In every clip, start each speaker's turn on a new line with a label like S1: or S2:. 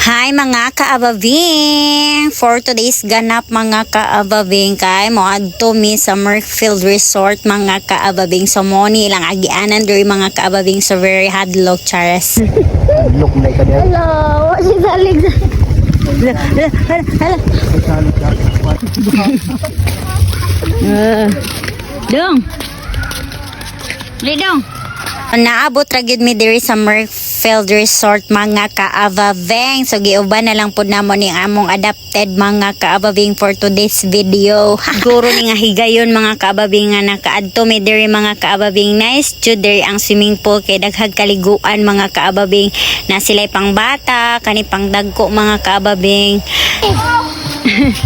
S1: Hi mga kaababing! For today's ganap mga kaababing kay mo adto mi sa Merkfield Resort mga kaababing. So mo ni ilang agianan diri mga kaababing so very hadlock chares.
S2: Hadlock na ka diyan.
S1: Hello, what is Alex? Dong. Lidong. Naabot ra gyud mi diri sa Merkfield Resort mga kaababing. So giuban na lang pud namo ni among adapted mga kaababing for today's video. Siguro ni nga higayon mga kaababing nga nakaadto mi diri mga kaababing. Nice jud diri ang swimming pool kay daghag kaliguan mga kaababing. Na sila'y pang bata, kani pang dagko mga kaababing.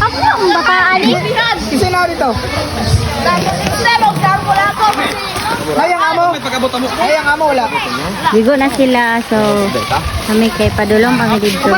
S3: Ako lang bataan eh.
S2: Isa na dito. Hayang amo. Hayang amo wala.
S1: Ligo na sila so kami kay padulong kami dito.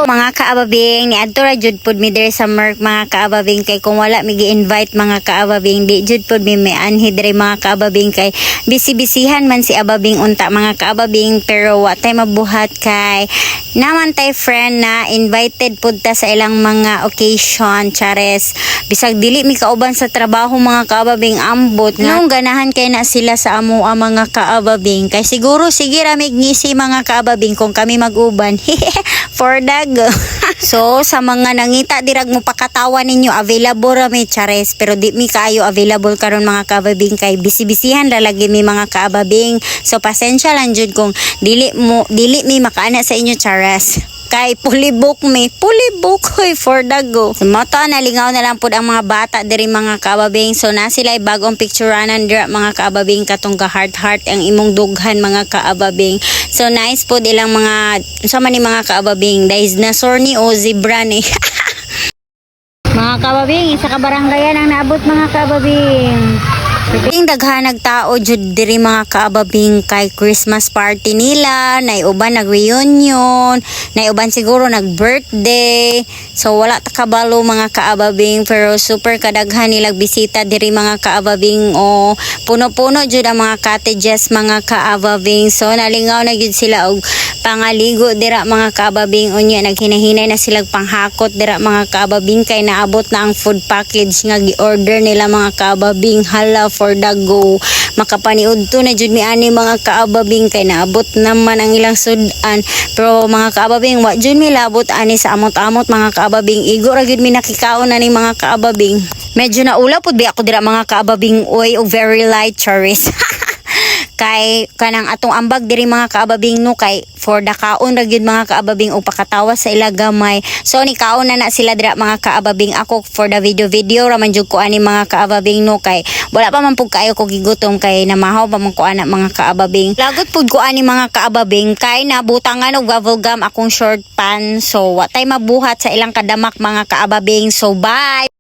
S1: Mga kaababing ni adto ra jud pud mi diri sa Merk mga kaababing kay kung wala mi gi-invite mga kaababing di jud pud mi anhi diri mga kaababing kay bisi-bisihan man si ababing unta mga kaababing pero wa tay mabuhat kay naman tay friend na invited pud ta sa ilang mga occasion chares bisag dili mi kauban sa trabaho mga kaababing ambot nung ganahan kay na sila sa amo mga kaababing kay siguro sige ra mig ngisi mga kaababing kung kami mag-uban for dago. So sa mga nangita dirag mo pakatawa ninyo available ra mi chares pero di mi kaayo available karon mga kaababing kay bisi-bisihan ra lagi mi mga kaababing. So pasensya lang jud kung dili mi makaana sa inyo chares. Kay pulibok hoy for dago. So moto nalingaw na lang pud ang mga bata diri mga kaababing. So na sila bagong pictureanan dira mga kaababing katong ka heart ang imong dughan mga kaababing. So nice po ilang mga sama ni mga kaababing dinosaur ni o zebra ni. Mga kaababing isa ka baranggayan ang naabot mga kaababing. Yung daghanag tao jud diri mga kaababing kay Christmas party nila, nay uban nag-reunion, nay uban siguro nag-birthday. So wala ta kabalo mga kaababing pero super kadaghan nilang bisita diri mga kaababing o puno-puno jud ang mga cottages mga kaababing. So nalingaw na jud sila og pangaligo dira mga kaababing unya naghinahinay na sila panghakot dira mga kaababing kay naabot na ang food package nga gi-order nila mga kaababing. Hala for dago makapaniud to na jud mi ani mga kaababing kay naabot naman ang ilang sudan pero mga kaababing wa jud mi labot ani sa amot-amot mga kaababing igo ra gyud mi nakikaon na ni mga kaababing. Medyo naula pud bi ako dira mga kaababing oy og very light charis. Kay kanang atong ambag diri mga kaababing no kay for the kaon ra gyud mga kaababing o pakatawa sa ila gamay. So ni kaon na sila dira mga kaababing ako for the video ra man jud ko ani mga kaababing no kay wala pa man pud kayo ko gigutom kay namahaw pa man ko ana mga kaababing. Lagot pud ko ani mga kaababing kay nabutangan og bubble gum akong short pan so wa tay mabuhat sa ilang kadamak mga kaababing. So bye.